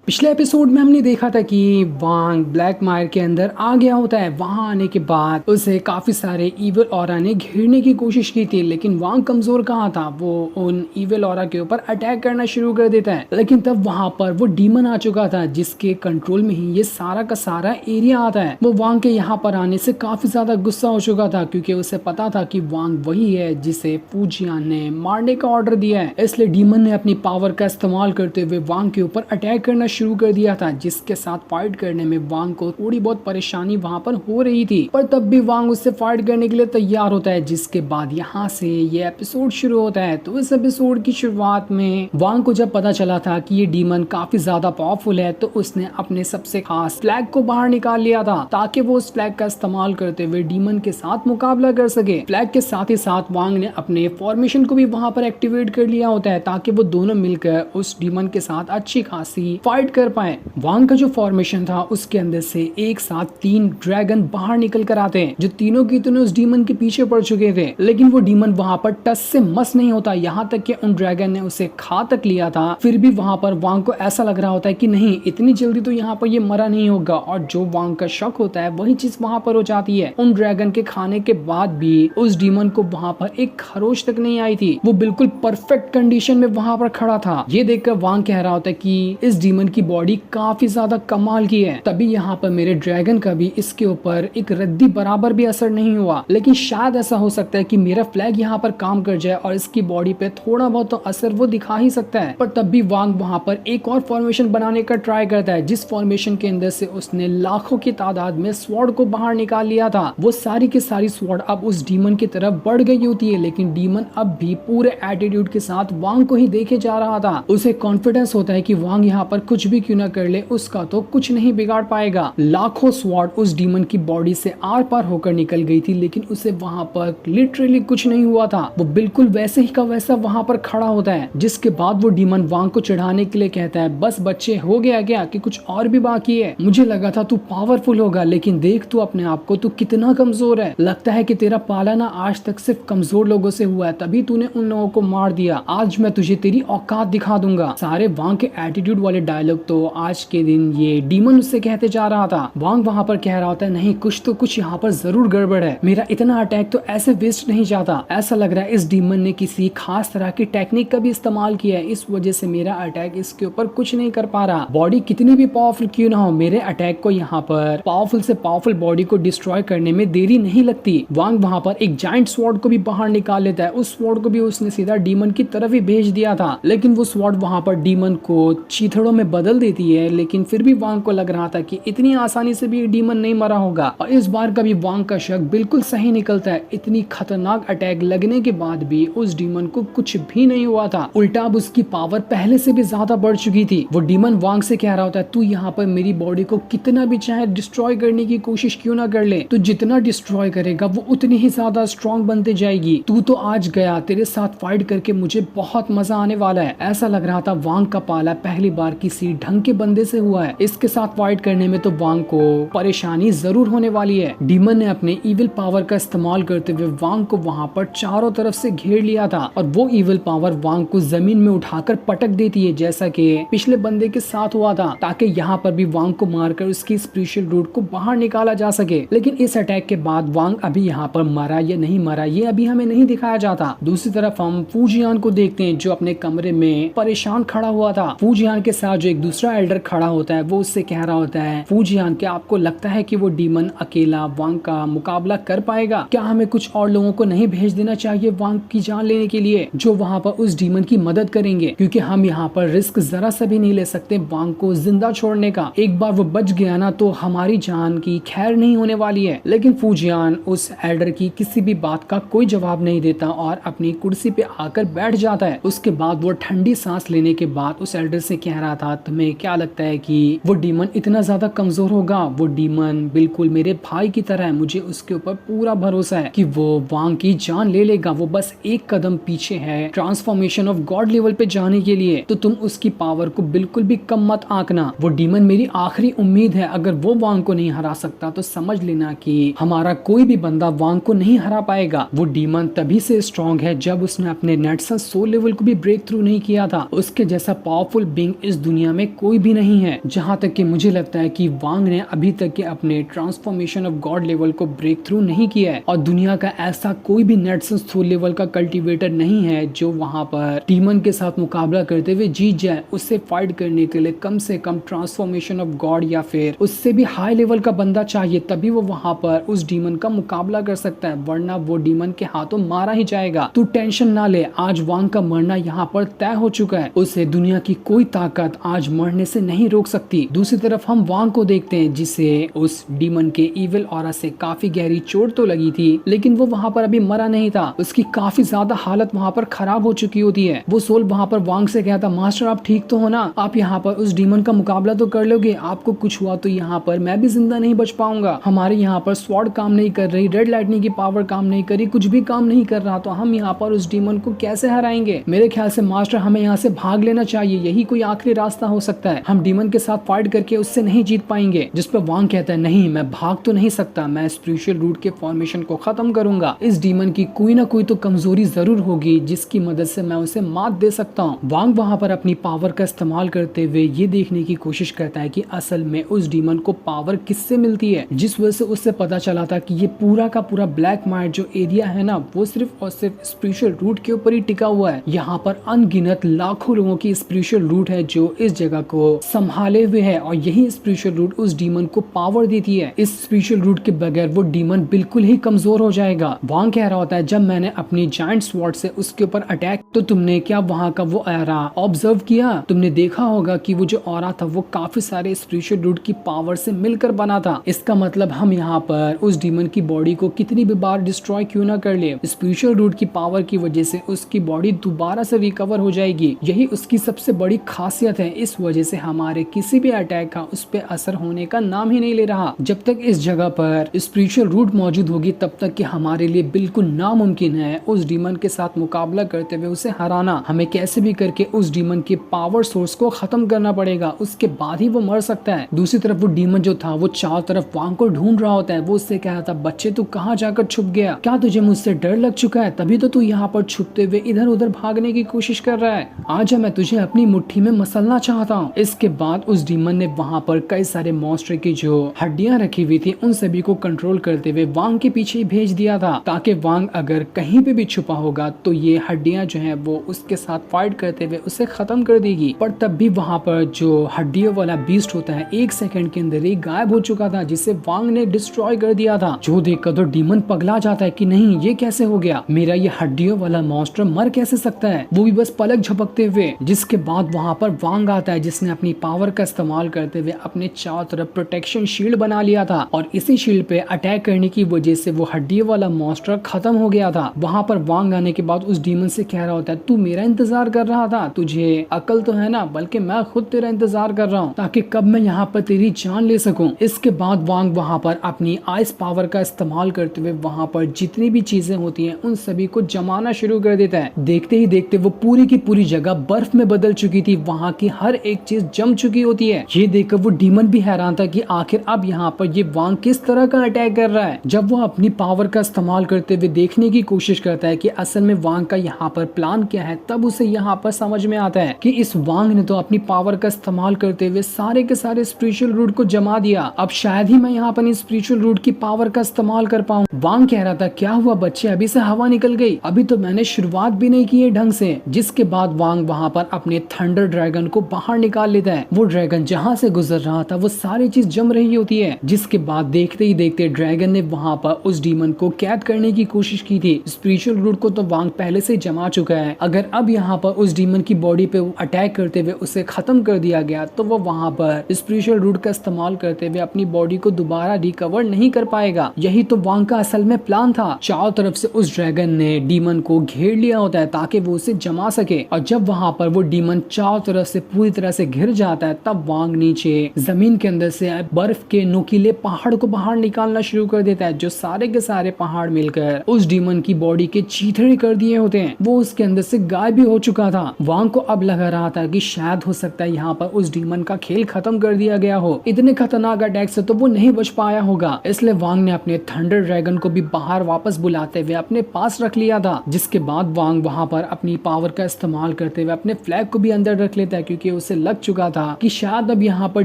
पिछले एपिसोड में हमने देखा था कि वांग ब्लैक मायर के अंदर आ गया होता है। वहां आने के बाद उसे काफी सारे इविल ऑरा ने घेरने की कोशिश की थी, लेकिन वांग कमजोर कहाँ था। वो उन इविल ऑरा के ऊपर अटैक करना शुरू कर देता है, लेकिन तब वहां पर वो डीमन आ चुका था जिसके कंट्रोल में ही ये सारा का सारा एरिया आता है। वो वांग के यहाँ पर आने से काफी ज्यादा गुस्सा हो चुका था, क्योंकि उसे पता था कि वांग वही है जिसे फूजियान ने मारने का ऑर्डर दिया है। इसलिए डीमन ने अपनी पावर का इस्तेमाल करते हुए वांग के ऊपर अटैक करना शुरू कर दिया था, जिसके साथ फाइट करने में वांग को थोड़ी बहुत परेशानी वहां पर हो रही थी। पर तब भी वांग उससे फाइट करने के लिए तैयार होता है, जिसके बाद यहाँ से ये एपिसोड शुरू होता है। तो इस एपिसोड की शुरुआत में वांग को जब पता चला था कि ये डीमन काफी ज्यादा पावरफुल है, तो उसने अपने सबसे खास फ्लैग को बाहर निकाल लिया था ताकि वो उस फ्लैग का इस्तेमाल करते हुए डीमन के साथ मुकाबला कर सके। फ्लैग के साथ ही साथ वांग ने अपने फॉर्मेशन को भी वहां पर एक्टिवेट कर लिया होता है ताकि वो दोनों मिलकर उस डीमन के साथ अच्छी खासी फाइट कर पाए। वांग का जो फॉर्मेशन था उसके अंदर से एक साथ 3 ड्रैगन बाहर निकल कर आते हैं, जो तीनों की तीनों उस डीमन के पीछे पड़ चुके थे। लेकिन वो डीमन वहां पर टस से मस नहीं होता, यहाँ तक कि उन ड्रैगन ने उसे खा तक लिया था। फिर भी वहां पर वांग को ऐसा लग रहा होता है कि नहीं, इतनी जल्दी तो यहाँ पर ये मरा नहीं होगा। और जो वांग का शक होता है वही चीज वहां पर हो जाती है। उन ड्रैगन के खाने के बाद भी उस डीमन को वहां पर एक खरोच तक नहीं आई थी। वो बिल्कुल परफेक्ट कंडीशन में वहां पर खड़ा था। ये देखकर वांग कह रहा होता है कि इस डीमन की बॉडी काफी ज्यादा कमाल की है। तभी यहाँ पर मेरे ड्रैगन का भी इसके ऊपर एक रद्दी बराबर भी असर नहीं हुआ। लेकिन शायद ऐसा हो सकता है कि मेरा फ्लैग यहाँ पर काम कर जाए और इसकी बॉडी पे थोड़ा बहुत तो असर वो दिखा ही सकता है। पर तब भी वांग वहां पर एक और फॉर्मेशन बनाने का ट्राई करता है, जिस फॉर्मेशन के अंदर से उसने लाखों की तादाद में स्वॉर्ड को बाहर निकाल लिया था। वो सारी की सारी स्वॉर्ड अब उस डीमन की तरफ बढ़ गई होती है, लेकिन डीमन अब भी पूरे एटीट्यूड के साथ वांग को ही देखे जा रहा था। उसे कॉन्फिडेंस होता है कि वांग यहाँ पर कुछ भी क्यों ना कर ले, उसका तो कुछ नहीं बिगाड़ पाएगा। लाखों स्वॉर्ड उस डीमन की बॉडी से आर पार होकर निकल गई थी, लेकिन उसे वहां पर लिटरली कुछ नहीं हुआ था। वो बिल्कुल वैसे ही का वैसा वहां पर खड़ा होता है। जिसके बाद वो डीमन वांग को चढ़ाने के लिए कहता है, बस बच्चे हो गया क्या कि कुछ और भी बाकी है? मुझे लगा था तू पावरफुल होगा, लेकिन देख तू अपने आप को, तू कितना कमजोर है। लगता है कि तेरा पालना आज तक सिर्फ कमजोर लोगों से हुआ है, तभी तूने उन लोगों को मार दिया। आज मैं तुझे तेरी औकात दिखा दूंगा। सारे वांग के एटीट्यूड वाले डायलॉग तो आज के दिन ये डीमन उससे कहते जा रहा था। वांग वहां पर कह रहा होता है, नहीं, कुछ तो कुछ यहाँ पर जरूर गड़बड़ है। मेरा इतना अटैक तो ऐसे वेस्ट नहीं जाता। ऐसा लग रहा है इस डीमन ने किसी खास तरह की टेक्निक का भी इस्तेमाल किया है, इस वजह से मेरा अटैक इसके ऊपर कुछ नहीं कर पा रहा। बॉडी कितनी भी पावरफुल क्यों ना हो, मेरे अटैक को यहाँ पर पावरफुल से पावरफुल बॉडी को डिस्ट्रॉय करने में देरी नहीं लगती। वांग वहां पर एक जाइंट स्वॉर्ड को भी बाहर निकाल लेता है। उस स्वॉर्ड को भी उसने सीधा डीमन की तरफ ही भेज दिया था, लेकिन वो स्वॉर्ड वहां पर डीमन को चीथड़ों में बदल देती है। लेकिन फिर भी वांग को लग रहा था कि इतनी आसानी से भी डीमन नहीं मरा होगा। और इस बार का भी वांग का शक बिल्कुल सही निकलता है। इतनी खतरनाक अटैक लगने के बाद भी उस डीमन को कुछ भी नहीं हुआ था। उल्टा अब उसकी पावर पहले से भी ज्यादा बढ़ चुकी थी। वो डीमन वांग से कह रहा होता है, तू यहाँ पर मेरी बॉडी को कितना भी चाहे डिस्ट्रॉय करने की कोशिश क्यों ना कर ले, तू जितना डिस्ट्रॉय करेगा वो उतनी ही ज्यादा स्ट्रॉन्ग बनते जाएगी। तू तो आज गया, तेरे साथ फाइट करके मुझे बहुत मजा आने वाला है। ऐसा लग रहा था वांग का पाला पहली बार किसी ढंग के बंदे से हुआ है। इसके साथ फाइट करने में तो वांग को परेशानी जरूर होने वाली है। डीमन ने अपने इविल पावर का इस्तेमाल करते हुए वांग को वहां पर चारों तरफ से घेर लिया था, और वो इविल पावर वांग को जमीन में उठाकर पटक देती है, जैसा कि पिछले बंदे के साथ हुआ था, ताकि यहाँ पर भी वांग को मारकर उसकी स्पेशल रूट को बाहर निकाला जा सके। लेकिन इस अटैक के बाद वांग अभी यहाँ पर मरा या नहीं मरा ये अभी हमें नहीं दिखाया जाता। दूसरी तरफ हम फूजियान को देखते हैं, जो अपने कमरे में परेशान खड़ा हुआ था। फूजियान के साथ जो एक दूसरा एल्डर खड़ा होता है, वो उससे कह रहा होता है, फूजियान, क्या आपको लगता है कि वो डीमन अकेला वांग का मुकाबला कर पाएगा? क्या हमें कुछ और लोगों को नहीं भेज देना चाहिए वांग की जान लेने के लिए, जो वहां पर उस डीमन की मदद करेंगे? क्योंकि हम यहाँ पर रिस्क जरा सा भी नहीं ले सकते वांग को जिंदा छोड़ने का। एक बार वो बच गया ना तो हमारी जान की खैर नहीं होने वाली है। लेकिन फूजियान उस एल्डर की किसी भी बात का कोई जवाब नहीं देता और अपनी कुर्सी पे आकर बैठ जाता है। उसके बाद वो ठंडी सांस लेने के बाद उस एल्डर से कह रहा था, तुम्हें क्या लगता है कि वो डीमन इतना ज्यादा कमजोर होगा? वो डीमन बिल्कुल मेरे भाई की तरह है, मुझे उसके ऊपर पूरा भरोसा है कि वो वांग की जान ले लेगा। वो बस एक कदम पीछे है ट्रांसफॉर्मेशन ऑफ गॉड लेवल पे जाने के लिए, तो तुम उसकी पावर को बिल्कुल भी कम मत आंकना। वो डीमन मेरी आखिरी उम्मीद है। अगर वो वांग को नहीं हरा सकता तो समझ लेना कि हमारा कोई भी बंदा वांग को नहीं हरा पाएगा। वो डीमन तभी से स्ट्रॉन्ग है जब उसने अपने नेटसन सोल लेवल को भी ब्रेक थ्रू नहीं किया था। उसके जैसा पावरफुल बीइंग इस दुनिया में कोई भी नहीं है। जहाँ तक कि मुझे लगता है कि वांग ने अभी तक के अपने ट्रांसफॉर्मेशन ऑफ गॉड लेवल को ब्रेक थ्रू नहीं किया है और दुनिया का ऐसा कोई भी नेटसन स्थूल लेवल का कल्टीवेटर नहीं है जो वहाँ पर डीमन के साथ मुकाबला करते हुए जीत जाए। उससे फाइट करने के लिए कम से कम ट्रांसफॉर्मेशन ऑफ गॉड या फिर उससे भी हाई लेवल का बंदा चाहिए, तभी वो वहाँ पर उस डीमन का मुकाबला कर सकता है, वरना वो डीमन के हाथों मारा ही जाएगा। तू टेंशन ना ले, आज वांग का मरना यहाँ पर तय हो चुका है। उसे दुनिया की कोई ताकत आज मरने से नहीं रोक सकती। दूसरी तरफ हम वांग को देखते हैं जिसे उस डीमन के इविल ऑरा से काफी गहरी चोट तो लगी थी, लेकिन वो वहाँ पर अभी मरा नहीं था। उसकी काफी ज्यादा हालत वहाँ पर खराब हो चुकी होती है। वो सोल वहाँ पर वांग से कहता, मास्टर आप ठीक तो हो ना, आप यहाँ पर उस डीमन का मुकाबला तो कर लोगे, आपको कुछ हुआ तो यहाँ पर मैं भी जिंदा नहीं बच पाऊंगा। हमारे यहाँ पर स्वॉर्ड काम नहीं कर रही, रेड लाइटनिंग की पावर काम नहीं करी, कुछ भी काम नहीं कर रहा, तो हम यहाँ पर उस डीमन को कैसे हराएंगे। मेरे ख्याल से मास्टर हमें यहाँ से भाग लेना चाहिए, यही कोई आखिरी रास्ता हो सकता है। हम डीमन के साथ फाइट करके उससे नहीं जीत पाएंगे। जिस पर वांग कहता है, नहीं मैं भाग तो नहीं सकता, मैं स्पिरिचुअल रूट के फॉर्मेशन को खत्म करूंगा। इस डीमन की कोई ना कोई तो कमजोरी जरूर होगी जिसकी मदद से मैं उसे मात दे सकता हूँ। वांग वहाँ पर अपनी पावर का इस्तेमाल करते हुए ये देखने की कोशिश करता है कि असल में उस डीमन को पावर किससे मिलती है, जिस वजह से उससे पता चला था कि ये पूरा का पूरा ब्लैक मार्ट जो एरिया है ना, वो सिर्फ और सिर्फ स्पिरिचुअल रूट के ऊपर ही टिका हुआ है। यहाँ पर अनगिनत लाखों लोगों की स्पिरिचुअल रूट है जो इस जगह को संभाले हुए है और यही स्पिरिचुअल रूट उस डीमन को पावर देती है। इस स्पिरिचुअल रूट के बगैर वो डीमन बिल्कुल ही कमजोर हो जाएगा। वांग कह रहा होता है, जब मैंने अपनी जायंट स्वॉर्ड से उसके ऊपर अटैक, तो तुमने क्या वहाँ का वो ऑरा ऑब्जर्व किया? तुमने देखा होगा कि वो जो ऑरा था वो काफी सारे स्पिरिचुअल रूट की पावर से मिलकर बना था। इसका मतलब हम यहाँ पर उस डीमन की बॉडी को कितनी भी बार डिस्ट्रॉय क्यों ना कर ले, स्पिरिचुअल रूट की पावर की वजह से उसकी बॉडी दोबारा से रिकवर हो जाएगी। यही उसकी सबसे बड़ी खासियत है। इस वजह से हमारे किसी भी अटैक का उस पर असर होने का नाम ही नहीं ले रहा। जब तक इस जगह पर स्पिरिचुअल रूट मौजूद होगी तब तक कि हमारे लिए बिल्कुल नामुमकिन है उस डीमन के साथ मुकाबला करते हुए उसे हराना। हमें कैसे भी करके उस डीमन के पावर सोर्स को खत्म करना पड़ेगा, उसके बाद ही वो मर सकता है। दूसरी तरफ वो डीमन जो था वो चारों तरफ वांग को ढूंढ रहा होता है। वो उससे कह रहा था, बच्चे तू कहाँ जाकर छुप गया? क्या तुझे मुझसे डर लग चुका है? तभी तो तू यहाँ पर छुपते हुए इधर उधर भागने की कोशिश कर रहा है। आजा, मैं तुझे अपनी मुट्ठी में मसलना चाहता हूँ। इसके बाद उस डीमन ने वहाँ पर कई सारे मॉन्स्टर की जो हड्डियां रखी हुई थी उन सभी को कंट्रोल करते हुए वांग के पीछे भेज दिया था, ताकि वांग अगर कहीं पे भी छुपा होगा तो ये हड्डियां जो है वो उसके साथ फाइट करते हुए उसे खत्म कर देगी। पर तब भी वहाँ पर जो हड्डियों वाला बीस्ट होता है 1 सेकंड के अंदर ही गायब हो चुका था, जिसे वांग ने डिस्ट्रॉय कर दिया था। जो देखकर तो डीमन पगला जाता है कि नहीं ये कैसे हो गया, मेरा ये हड्डियों वाला मॉन्स्टर मर कैसे सकता है, वो भी बस पलक झपकते हुए। जिसके बाद वहाँ पर वांग आता है जिसने अपनी पावर का इस्तेमाल करते हुए अपने चारों तरफ प्रोटेक्शन शील्ड बना लिया था और इसी शील्ड पे अटैक करने की वजह से वो हड्डियों वाला मॉन्स्टर खत्म हो गया था। वहाँ पर वांग आने के बाद उस डीमन से कह रहा होता है, तू मेरा इंतजार कर रहा था, तुझे अकल तो है ना, बल्कि मैं खुद तेरा इंतजार कर रहा हूँ ताकि कब मैं यहाँ पर तेरी जान ले सकूं। इसके बाद वांग वहाँ पर अपनी आइस पावर का इस्तेमाल करते हुए वहाँ पर जितनी भी चीजें होती हैं उन सभी को जमाना शुरू कर देता है। देखते ही देखते वो पूरी की पूरी जगह बर्फ में बदल चुकी थी, वहाँ की हर एक चीज जम चुकी होती है। ये देखकर वो डीमन भी हैरान था कि आखिर अब यहाँ पर ये वांग किस तरह का अटैक कर रहा है। जब वो अपनी पावर का इस्तेमाल करते हुए देखने की कोशिश करता है कि असल में वांग का यहाँ पर प्लान क्या है, तब उसे यहाँ पर समझ में आता है कि इस वांग ने तो अपनी पावर का इस्तेमाल करते हुए सारे के सारे स्पिरिचुअल रूट को जमा दिया। अब शायद ही मैं यहाँ पर स्पिरिचुअल रूट की पावर का इस्तेमाल कर पाऊँ। वांग कह रहा था, क्या हुआ बच्चे, अभी से हवा निकल गई, अभी तो मैंने शुरुआत भी नहीं की है ढंग से। जिसके बाद वांग वहाँ पर अपने थंडर ड्रैगन को बाहर निकाल लेता है। वो ड्रैगन जहाँ से गुजर रहा था वो सारी चीज जम रही होती है। जिसके बाद देखते ही देखते ड्रैगन ने वहाँ पर उस डीमन को कैद करने की कोशिश की थी। स्पिरिचुअल रूट को तो वांग पहले से जमा चुका है, अगर अब यहाँ पर उस डीमन की बॉडी पे अटैक करते हुए उसे खत्म कर दिया गया तो वो वहाँ पर स्पिरिचुअल रूट का इस्तेमाल करते हुए अपनी बॉडी को दोबारा रिकवर नहीं कर पाएगा। यही तो वांग का असल में प्लान था। चारों तरफ से उस ड्रैगन ने डीमन को घेर लिया होता है ताकि वो उसे जमा सके, और जब वहाँ पर वो डीमन चारों तरफ से पूरी तरह से घिर जाता है तब वांग नीचे जमीन के अंदर से बर्फ के नुकीले पहाड़ को बाहर निकालना शुरू कर देता है, जो सारे के सारे पहाड़ मिलकर उस डीमन की बॉडी के चीथड़े कर दिए होते हैं। वो उसके अंदर से गायब भी हो चुका था। वांग को अब लग रहा था कि शायद हो सकता है यहाँ पर उस डीमन का खेल खत्म कर दिया गया हो, इतने खतरनाक अटैक से तो वो नहीं बच पाया होगा। इसलिए वांग ने अपने थंडर ड्रैगन को भी बाहर वापस बुलाते हुए अपने पास रख लिया था। जिसके बाद वांग वहाँ पर अपनी पावर का इस्तेमाल करते हुए अपने फ्लैग को भी अंदर रख लेता है, क्योंकि उसे लग चुका था कि शायद अब यहाँ पर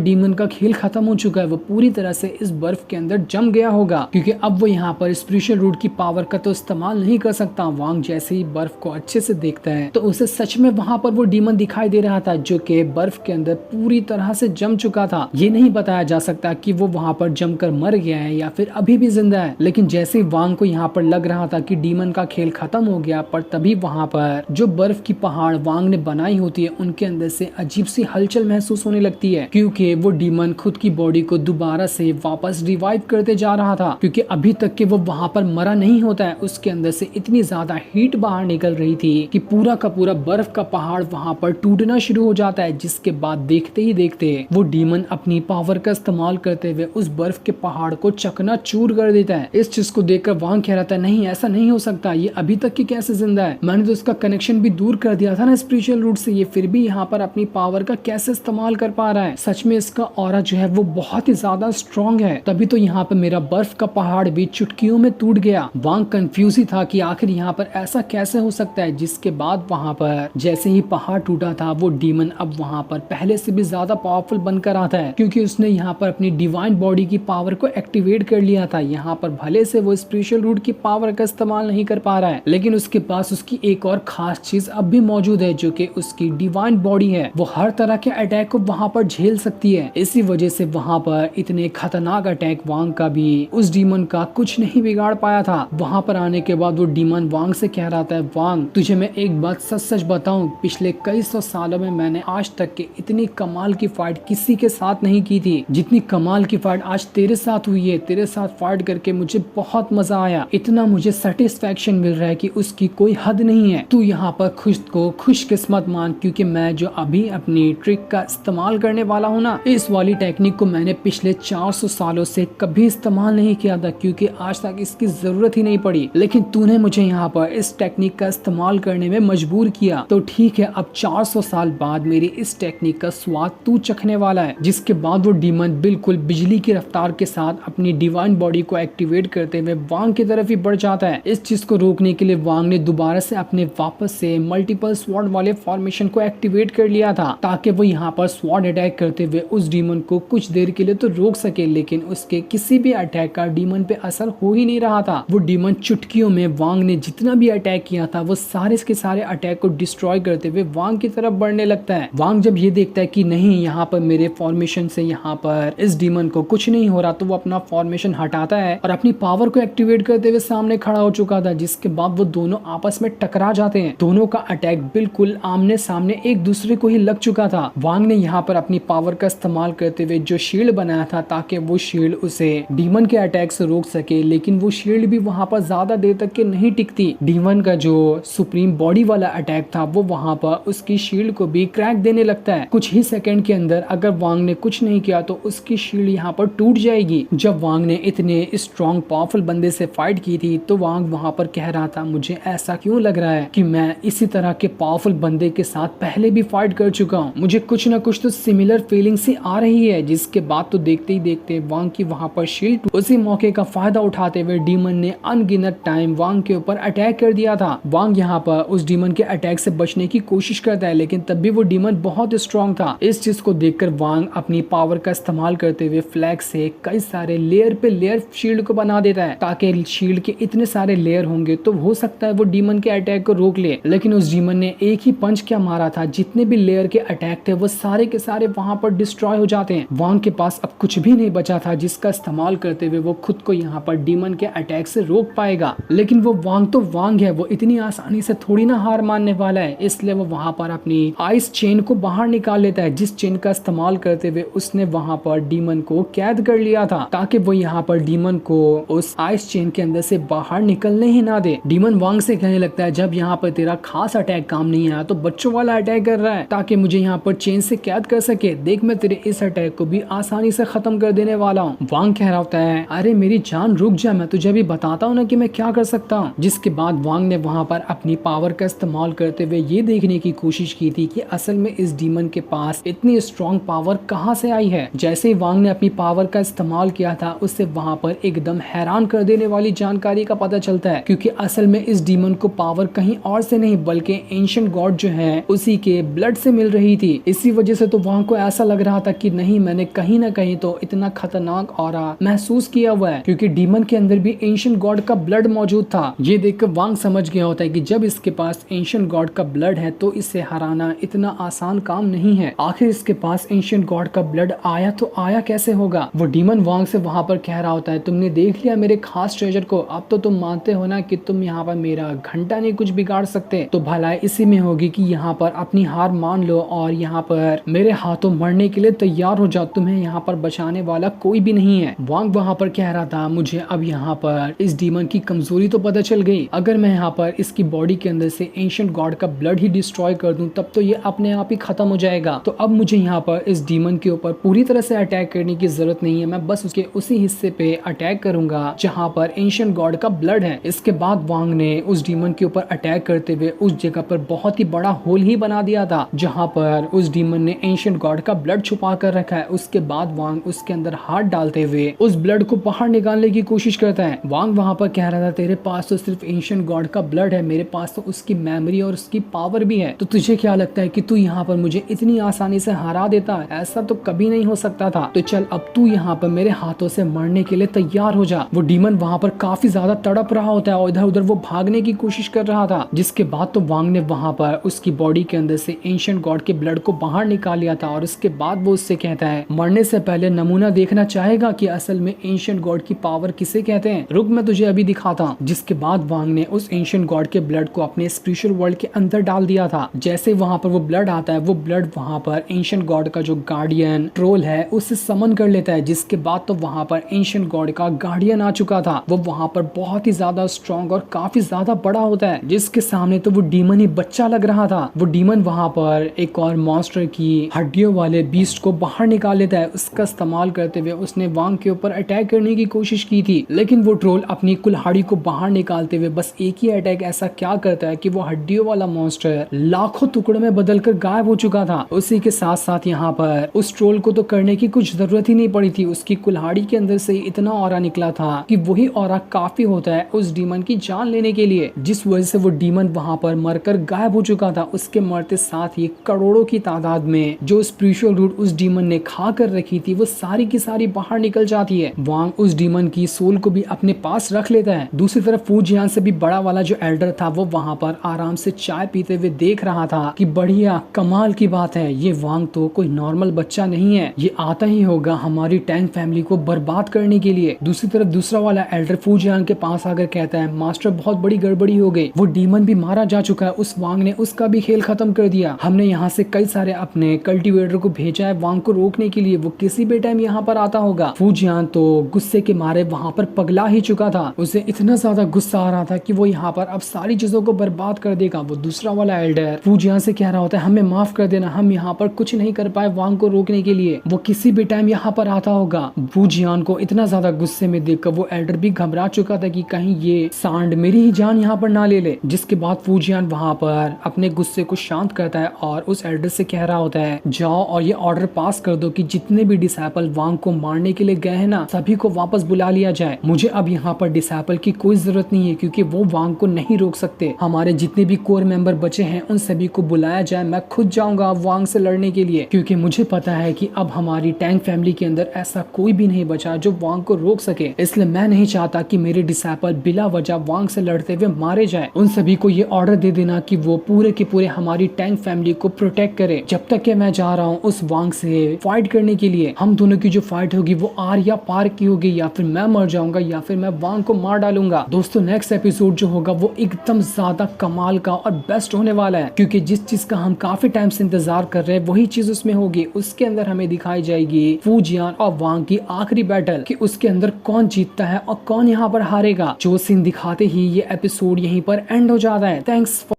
डीमन का खेल खत्म हो चुका है, वो पूरी तरह से इस बर्फ के अंदर जम गया होगा, क्योंकि अब वो यहाँ पर स्पिरिचुअल रूट की पावर का तो इस्तेमाल नहीं कर सकता। वांग जैसे ही बर्फ को अच्छे से देखता है तो उसे सच में वहाँ पर वो डीमन दिखाई दे रहा था, जो कि बर्फ के अंदर पूरी तरह से जम चुका था। ये नहीं बताया जा सकता कि वो वहाँ पर जमकर मर गया है या फिर अभी भी जिंदा है, लेकिन जैसे ही वांग को यहाँ पर लग रहा था कि डीमन का खेल खत्म हो गया, पर तभी वहाँ पर जो बर्फ की पहाड़ वांग ने बनाई होती है उनके अंदर से अजीब सी हलचल महसूस होने लगती है, क्योंकि वो डीमन खुद की बॉडी को दोबारा से वापस रिवाइव करते जा रहा था, क्योंकि अभी तक के वो वहाँ पर मरा नहीं होता है। उसके अंदर से इतनी ज्यादा हीट बाहर निकल रही थी कि पूरा का पूरा बर्फ का पहाड़ वहाँ पर टूटना शुरू हो जाता है, जिसके बाद देखते ही देखते वो डीमन अपनी पावर का इस्तेमाल करते हुए उस बर्फ के पहाड़ को चकनाचूर कर देता है। इस चीज को देखकर वांग कह रहा था, नहीं ऐसा नहीं हो सकता, ये अभी तक की कैसे जिंदा है, मैंने तो उसका कनेक्शन भी दूर कर दिया था ना स्पिरिचुअल रूट से, ये फिर भी यहाँ पर अपनी पावर का कैसे इस्तेमाल कर पा रहा है। सच में इसका ऑरा जो है वो बहुत ही ज्यादा स्ट्रॉन्ग है, तभी तो यहाँ पर मेरा बर्फ का पहाड़ भी चुटकियों में टूट गया। वांग कंफ्यूज ही था कि आखिर यहाँ पर ऐसा कैसे हो सकता है। जिसके बाद वहाँ पर जैसे ही पहाड़ टूटा था वो डीमन अब वहाँ पर पहले से भी ज्यादा पावरफुल बनकर आता है, क्योंकि उसने यहाँ पर अपनी डिवाइन बॉडी की पावर को एक्टिवेट कर लिया था। यहाँ पर भले से वो स्पिरिचुअल रूट की पावर का इस्तेमाल नहीं कर पा रहा है, लेकिन उसके पास उसकी एक और खास चीज अब भी मौजूद है, जो कि उसकी डिवाइन बॉडी है। वो हर तरह के अटैक को वहाँ पर झेल सकती है। इसी वजह से वहाँ पर इतने खतरनाक अटैक वांग का भी उस डीमन का कुछ नहीं बिगाड़ पाया था। वहाँ पर आने के बाद वो डीमन वांग से कह रहा था, वांग तुझे मैं एक बात सच सच बताऊं, पिछले कई सौ सालों में मैंने आज तक के इतनी कमाल की फाइट किसी के साथ नहीं की थी, जितनी कमाल की फाइट आज तेरे साथ हुई है। तेरे साथ फाइट करके मुझे बहुत मजा आया, इतना मुझे सेटिस्फेक्शन मिल रहा है कि उसकी कोई हद नहीं है। तू यहाँ पर खुद को खुशकिस्मत मान, क्योंकि मैं जो अभी अपनी ट्रिक का इस्तेमाल करने वाला हूँ ना, इस वाली टेक्निक को मैंने पिछले 400 सालों से कभी इस्तेमाल नहीं किया था, क्योंकि आज तक इसकी जरूरत ही नहीं पड़ी। लेकिन तूने मुझे यहाँ पर इस टेक्निक का इस्तेमाल करने में मजबूर किया, तो ठीक है, अब 400 साल बाद मेरी इस टेक्निक का स्वाद तू चखने वाला है। जिसके बाद वो डीमन बिल्कुल बिजली की रफ्तार के साथ अपनी डिवाइन बॉडी को एक्टिवेट करते हुए वांग की तरफ ही बढ़ जाता है। इस चीज को रोकने के लिए वांग ने दोबारा से अपने वापस से मल्टीपल स्वॉर्ड वाले फॉर्मेशन को एक्टिवेट कर लिया था, ताकि वो यहाँ पर स्वॉर्ड अटैक करते हुए उस डीमन को कुछ देर के लिए तो रोक सके, लेकिन उसके किसी भी अटैक का डीमन पे असर हो ही नहीं रहा था। वो डीमन चुटकियों में वांग ने जितना भी अटैक किया था वो सारे के सारे अटैक को डिस्ट्रॉय करते हुए वांग की तरफ बढ़ने लगता है। वांग जब ये देखता है कि नहीं, यहाँ पर मेरे फॉर्मेशन से यहाँ पर इस डीमन को कुछ नहीं हो रहा, तो वो अपना फॉर्मेशन हटाता है और अपनी पावर को एक्टिवेट करते हुए सामने खड़ा हो चुका था। जिसके बाद वो दोनों आपस में टकरा जाते हैं। दोनों का अटैक बिल्कुल आमने सामने एक दूसरे को ही लग चुका था। वांग ने यहाँ पर अपनी पावर का इस्तेमाल करते हुए जो शील्ड बनाया था, ताकि वो शील्ड उसे डीमन के अटैक से रोक सके, लेकिन वो शील्ड भी वहाँ पर ज्यादा देर तक के नहीं टिकती। डीमन का जो सुप्रीम बॉडी वाला अटैक था वो वहाँ पर उसकी शील्ड को भी क्रैक देने लगता है। कुछ ही सेकंड के अंदर अगर वांग ने कुछ नहीं किया तो उसकी शील्ड यहाँ पर टूट जाएगी। जब वांग ने इतने स्ट्रॉन्ग पावरफुल बंदे से फाइट की थी तो वांग वहाँ पर कह रहा था, मुझे ऐसा क्यों लग रहा है कि मैं इसी तरह के पावरफुल बंदे के साथ पहले भी फाइट कर चुका हूँ, मुझे कुछ ना कुछ तो सिमिलर फीलिंग सी आ रही है। जिसके बाद तो देखते ही देखते वांग की वहाँ पर शील्ड, उसी मौके का फायदा उठाते हुए डीमन ने अनगिनत टाइम वांग के ऊपर अटैक कर दिया था। वांग यहाँ पर उस डीमन के अटैक से बचने की कोशिश करता है, लेकिन तब भी वो डीमन बहुत स्ट्रॉन्ग था। इस चीज को देखकर वांग अपनी पावर का इस्तेमाल करते हुए फ्लैग से कई सारे लेयर पे लेयर शील्ड को बना देता है, ताकि शील्ड के इतने सारे लेयर होंगे तो हो सकता है वो डीमन के अटैक को रोक ले। लेकिन उस डीमन ने एक ही पंच क्या मारा था, जितने भी लेयर के अटैक थे वो सारे के सारे वहां पर डिस्ट्रॉय हो जाते हैं। वांग के पास अब कुछ भी नहीं बचा था जिसका इस्तेमाल करते हुए वो खुद को यहाँ पर डीमन के अटैक से रोक पाएगा। लेकिन वो वांग तो वांग है, वो इतनी आसानी से थोड़ी ना हार मानने वाला है। इसलिए वो वहां पर अपनी आइस चेन को बाहर निकाल लेता है, जिस चेन का इस्तेमाल करते हुए उसने वहां पर डीमन को कैद कर लिया था, ताकि वो यहाँ पर डीमन को उस आइस चेन के अंदर से बाहर निकलने ही ना दे। डीमन वांग से कहने लगता है, जब यहाँ पर तेरा खास अटैक काम नहीं आया तो बच्चों वाला अटैक कर रहा है, ताकि मुझे यहाँ पर चेन से कैद कर सके। देख, मैं तेरे इस अटैक को भी आसानी से खत्म कर देने वाला हूँ। वांग कह रहा होता है, अरे मेरी जान रुक जा, मैं तुझे भी बताता हूँ ना कि मैं क्या कर सकता हूँ। जिसके बाद वांग ने वहाँ पर अपनी पावर का इस्तेमाल करते हुए ये देखने की कोशिश की थी कि असल में इस डीमन के पास इतनी स्ट्रॉन्ग पावर कहाँ से आई है। जैसे ही वांग ने अपनी पावर का इस्तेमाल किया था, उससे वहाँ पर एकदम हैरान कर देने वाली जानकारी का पता चलता है, क्योंकि असल में इस डीमन को पावर कहीं और से नहीं बल्कि एंशिएंट गॉड जो है उसी के ब्लड से मिल रही रही थी। इसी वजह से तो वांग को ऐसा लग रहा था कि नहीं, मैंने कहीं ना कहीं तो इतना खतरनाक ऑरा महसूस किया हुआ है, क्योंकि डीमन के अंदर भी एंशिएंट गॉड का ब्लड मौजूद था। ये देखकर वांग समझ गया होता है कि जब इसके पास एंशिएंट गॉड का ब्लड है तो इसे हराना इतना आसान काम नहीं है। आखिर इसके पास एंशिएंट गॉड का ब्लड आया तो आया कैसे होगा। वो डीमन वांग से वहां पर कह रहा होता है, तुमने देख लिया मेरे खास ट्रेजर को, अब तो तुम मानते हो ना कि तुम यहाँ पर मेरा घंटा नहीं कुछ बिगाड़ सकते। तो भलाई इसी में होगी कि यहाँ पर अपनी हार मान लो और यहाँ पर मेरे हाथों मरने के लिए तैयार हो जाओ, तुम्हें यहाँ पर बचाने वाला कोई भी नहीं है। वांग वहाँ पर कह रहा था, मुझे अब यहाँ पर इस डीमन की कमजोरी तो पता चल गई, अगर मैं यहाँ पर इसकी बॉडी के अंदर से एंशिएंट गॉड का ब्लड ही डिस्ट्रॉय कर दूं तब तो ये अपने आप ही खत्म हो जाएगा। तो अब मुझे यहाँ पर इस डीमन के ऊपर पूरी तरह से अटैक करने की जरूरत नहीं है, मैं बस उसके उसी हिस्से पे अटैक करूंगा जहाँ पर एंशिएंट गॉड का ब्लड है। इसके बाद वांग ने उस डीमन के ऊपर अटैक करते हुए उस जगह पर बहुत ही बड़ा होल ही बना दिया था जहाँ पर उस डीमन ने एंशिएंट गॉड का ब्लड छुपा कर रखा है। उसके बाद वांग उसके अंदर हाथ डालते हुए उस ब्लड को बाहर निकालने की कोशिश करता है। वांग वहां पर कह रहा था, तेरे पास तो सिर्फ एंशिएंट गॉड का ब्लड है, मेरे पास तो उसकी मेमोरी और उसकी पावर भी है, तो तुझे क्या लगता है कि तू यहाँ पर मुझे इतनी आसानी से हरा देता? ऐसा तो कभी नहीं हो सकता था। तो चल अब तू यहाँ पर मेरे हाथों से मरने के लिए तैयार हो जा। वो डीमन वहां पर काफी ज्यादा तड़प रहा होता है और इधर उधर वो भागने की कोशिश कर रहा था। जिसके बाद तो वांग ने वहां पर उसकी बॉडी के अंदर से एंशिएंट गॉड के ब्लड को बाहर निकाल लिया था और उसके बाद वो उससे कहता है, मरने से पहले नमूना देखना चाहेगा कि असल में एंशिएंट गॉड की पावर किसे कहते हैं? रुक, मैं तुझे अभी दिखाता हूं। जिसके बाद वांग ने उस एंशिएंट गॉड के ब्लड को अपने स्पिरिचुअल वर्ल्ड के अंदर डाल दिया था। जैसे वहां पर वो ब्लड आता है, वो ब्लड वहां पर एंशिएंट गॉड का जो गार्डियन ट्रोल है उससे समन कर लेता है। जिसके बाद तो वहां पर एंशिएंट गॉड का गार्डियन आ चुका था। वो वहां पर बहुत ही ज्यादा स्ट्रॉन्ग और काफी ज्यादा बड़ा होता है, जिसके सामने तो वो डीमन ही बच्चा लग रहा था। वो डीमन वहां पर एक और मॉन्स्टर की हड्डियों वाले बीस्ट को बाहर निकाल लेता है। उसका इस्तेमाल करते हुए उसने वांग के ऊपर अटैक करने की कोशिश की थी, लेकिन वो ट्रोल अपनी कुल्हाड़ी को बाहर निकालते हुए बस एक ही अटैक ऐसा क्या करता है कि वो हड्डियों वाला मॉन्स्टर लाखों टुकड़ों में बदलकर गायब हो चुका था। उसी के साथ साथ यहाँ पर उस ट्रोल को तो करने की कुछ जरूरत ही नहीं पड़ी थी, उसकी कुल्हाड़ी के अंदर से इतना ऑरा निकला था कि वही ऑरा काफी होता है उस डीमन की जान लेने के लिए, जिस वजह से वो डीमन वहां पर मरकर गायब हो चुका था। उसके मरते साथ ही करोड़ों की तादाद में जो स्पिरिचुअल रूट उस डीमन ने खा कर रखी थी वो सारी की सारी बाहर निकल जाती है। वांग उस डीमन की सोल को भी अपने पास रख लेता है। दूसरी तरफ फूजियान से भी बड़ा वाला जो एल्डर था वो वहां पर आराम से चाय पीते हुए देख रहा था कि बढ़िया कमाल की बात है, ये वांग तो कोई नॉर्मल बच्चा नहीं है, ये आता ही होगा हमारी टैंग फैमिली को बर्बाद करने के लिए। दूसरी तरफ दूसरा वाला एल्डर फूजियान के पास आकर कहता है, मास्टर बहुत बड़ी गड़बड़ी हो गई, वो डीमन भी मारा जा चुका है, उस वांग ने उसका भी खेल खत्म कर दिया। हमने यहाँ से कई सारे अपने कल्टीवेटर को भेजा है वांग को रोकने के लिए, वो किसी भी टाइम यहाँ पर आता होगा। फूजियान तो गुस्से के मारे वहां पर पगला ही चुका था, उसे इतना ज्यादा गुस्सा आ रहा था कि वो यहाँ पर अब सारी चीजों को बर्बाद कर देगा। वो दूसरा वाला एल्डर फूजियान से कह रहा होता है, हमें माफ कर देना, हम यहाँ पर कुछ नहीं कर पाए वांग को रोकने के लिए, वो किसी भी टाइम यहाँ पर आता होगा। फूजियान को इतना ज्यादा गुस्से में देखकर वो एल्डर भी घबरा चुका था कि कहीं ये सांड मेरी ही जान यहाँ पर ना ले ले। जिसके बाद फूजियान वहां पर अपने गुस्से को शांत करता है और उस एल्डर से कह रहा होता है, जाओ और ये ऑर्डर पास कर दो कि जितने भी डिसाइपल वांग को मारने के लिए गए हैं ना, सभी को वापस बुला लिया जाए। मुझे अब यहाँ पर डिसाइपल की कोई जरूरत नहीं है क्योंकि वो वांग को नहीं रोक सकते। हमारे जितने भी कोर मेंबर बचे हैं उन सभी को बुलाया जाए, मैं खुद जाऊंगा वांग से लड़ने के लिए, क्योंकि मुझे पता है कि अब हमारी टैंक फैमिली के अंदर ऐसा कोई भी नहीं बचा जो वांग को रोक सके। इसलिए मैं नहीं चाहता कि मेरे डिसाइपल बिला वजह वांग से लड़ते हुए मारे जाए। उन सभी को ये ऑर्डर दे देना कि वो पूरे के पूरे हमारी टैंक फैमिली को प्रोटेक्ट करे जब तक कि मैं जा रहा हूँ उस वांग से फाइट करने के लिए। हम दोनों की जो फाइट होगी वो आर या पार की होगी, या फिर मैं मर जाऊंगा या फिर मैं वांग को मार डालूंगा। दोस्तों नेक्स्ट एपिसोड जो होगा वो एकदम ज्यादा कमाल का और बेस्ट होने वाला है, क्योंकि जिस चीज का हम काफी टाइम से इंतजार कर रहे हैं वही चीज उसमें होगी। उसके अंदर हमें दिखाई जाएगी फूजियान और वांग की आखिरी बैटल, कि उसके अंदर कौन जीतता है और कौन यहाँ पर हारेगा। जो सीन दिखाते ही ये एपिसोड यहीं पर एंड हो जाता है। थैंक्स।